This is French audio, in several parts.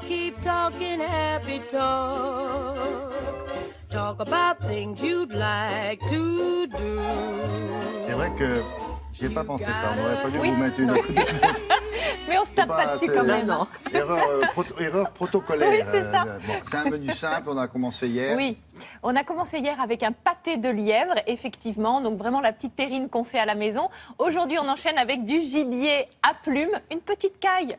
keep talking happy talk. Talk about things you'd like to do. C'est vrai que j'y ai pas pensé ça. On n'aurait pas dû Oui. vous mettre une Mais on se tape pas dessus quand même. Non. Erreur protocolaire. Oui, c'est ça. Bon, c'est un menu simple, on a commencé hier. Oui, on a commencé hier avec un pâté de lièvre, effectivement, donc vraiment la petite terrine qu'on fait à la maison. Aujourd'hui, on enchaîne avec du gibier à plumes, une petite caille.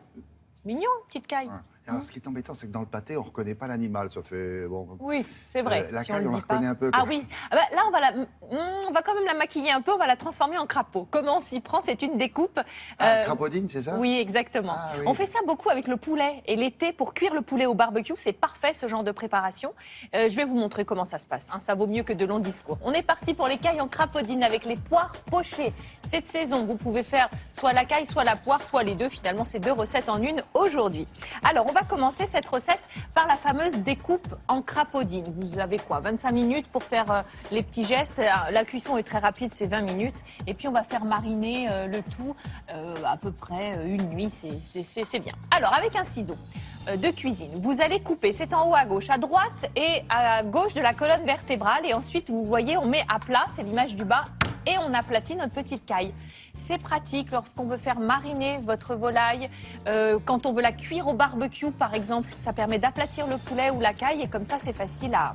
Mignon, petite caille. Ouais. Alors, ce qui est embêtant, c'est que dans le pâté, on ne reconnaît pas l'animal. Ça fait bon. Oui, c'est vrai. La si caille, le on la dit pas. reconnaît un peu. Ah quoi. oui, là, on va quand même la maquiller un peu, on va la transformer en crapaud. Comment on s'y prend? C'est une découpe. Crapaudine, c'est ça? Oui, exactement. Ah, oui. On fait ça beaucoup avec le poulet. Et l'été, pour cuire le poulet au barbecue, c'est parfait ce genre de préparation. Je vais vous montrer comment ça se passe. Hein. Ça vaut mieux que de longs discours. On est parti pour les cailles en crapaudine avec les poires pochées. Cette saison, vous pouvez faire soit la caille, soit la poire, soit les deux. Finalement, c'est 2 recettes en une aujourd'hui. Alors, on va commencer cette recette par la fameuse découpe en crapaudine. Vous avez quoi? 25 minutes pour faire les petits gestes. La cuisson est très rapide, c'est 20 minutes. Et puis, on va faire mariner le tout à peu près une nuit. C'est bien. Alors, avec un ciseau de cuisine, vous allez couper, c'est en haut à gauche, à droite et à gauche de la colonne vertébrale. Et ensuite, vous voyez, on met à plat, c'est l'image du bas, et on aplatit notre petite caille. C'est pratique lorsqu'on veut faire mariner votre volaille, quand on veut la cuire au barbecue par exemple, ça permet d'aplatir le poulet ou la caille et comme ça c'est facile à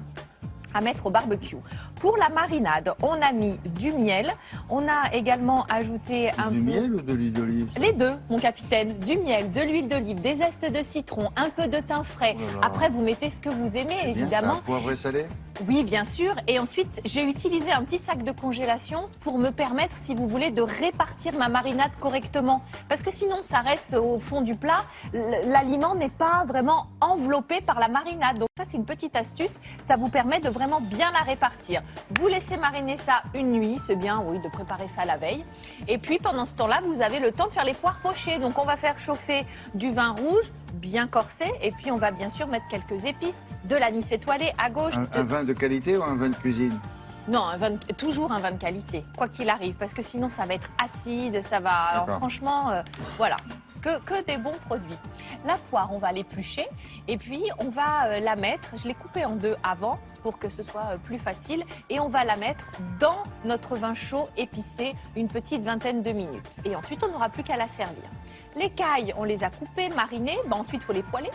mettre au barbecue. Pour la marinade, on a mis du miel, on a également ajouté un Du peu... miel ou de l'huile d'olive? Les deux, mon capitaine, du miel, de l'huile d'olive, des zestes de citron, un peu de thym frais. Oh là là. Après, vous mettez ce que vous aimez, Bien, évidemment. ça, poivre et salé? Oui, bien sûr. Et ensuite, j'ai utilisé un petit sac de congélation pour me permettre, si vous voulez, de répartir ma marinade correctement. Parce que sinon, ça reste au fond du plat. L'aliment n'est pas vraiment enveloppé par la marinade. Donc ça, c'est une petite astuce. Ça vous permet de vraiment bien la répartir. Vous laissez mariner ça une nuit. C'est bien, oui, de préparer ça la veille. Et puis, pendant ce temps-là, vous avez le temps de faire les poires pochées. Donc, on va faire chauffer du vin rouge, bien corsé. Et puis, on va bien sûr mettre quelques épices, de l'anis étoilé à gauche. Un vin de qualité ou un vin de cuisine? Non, toujours un vin de qualité, quoi qu'il arrive, parce que sinon ça va être acide, ça va... Alors D'accord. franchement, voilà, que des bons produits. La poire, on va l'éplucher et puis on va la mettre, je l'ai coupée en deux avant pour que ce soit plus facile, et on va la mettre dans notre vin chaud épicé une petite vingtaine de minutes. Et ensuite, on n'aura plus qu'à la servir. Les cailles, on les a coupées, marinées, ensuite il faut les poêler,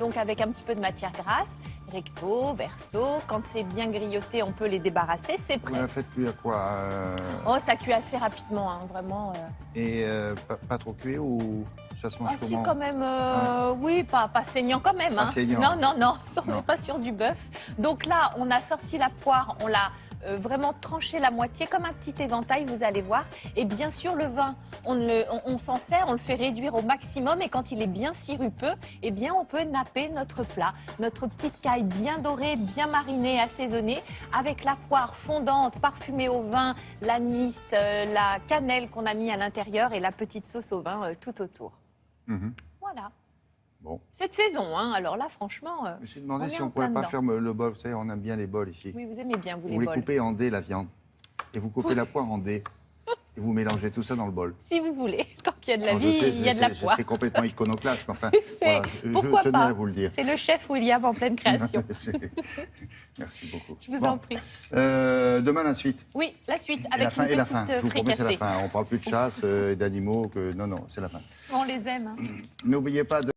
donc avec un petit peu de matière grasse. Recto, verso, quand c'est bien grilloté, on peut les débarrasser, c'est Vous prêt. la faites cuire quoi? Oh, ça cuit assez rapidement, hein, vraiment. Et pas trop cuit ou ça se mange Ah si, comment? quand même, oui, pas saignant quand même. Pas Hein. saignant. Non, ça, on Non. n'est pas sur du bœuf. Donc là, on a sorti la poire, on l'a vraiment tranché la moitié, comme un petit éventail, vous allez voir. Et bien sûr, le vin, on s'en sert, on le fait réduire au maximum. Et quand il est bien sirupeux, eh bien, on peut napper notre plat. Notre petite caille bien dorée, bien marinée, assaisonnée, avec la poire fondante, parfumée au vin, l'anis, la cannelle qu'on a mis à l'intérieur et la petite sauce au vin tout autour. Mhm. Voilà. Bon. Cette saison, hein. Alors là, franchement... Je me suis demandé on est si en on ne pourrait plein pas dedans. faire le bol. Vous savez, on aime bien les bols ici. Oui, vous aimez bien, vous, Vous les les bols. coupez en dés, la viande. Et vous coupez la poire en dés. Et vous mélangez tout ça dans le bol. Si vous voulez. Tant qu'il y a de la Alors, je vie, sais, il y a de la poire. C'est complètement iconoclaste, mais enfin, C'est- voilà, Pourquoi je tenais pas à vous le dire. C'est le chef William en pleine création. Merci beaucoup. Je vous Bon. en prie. Demain, la suite. Oui, la suite, Et avec la fin, une et la petite fin. Je vous promets, c'est la fricassée. fin. On parle plus de chasse et d'animaux que... Non, c'est la fin. On les aime. Hein. N'oubliez pas de...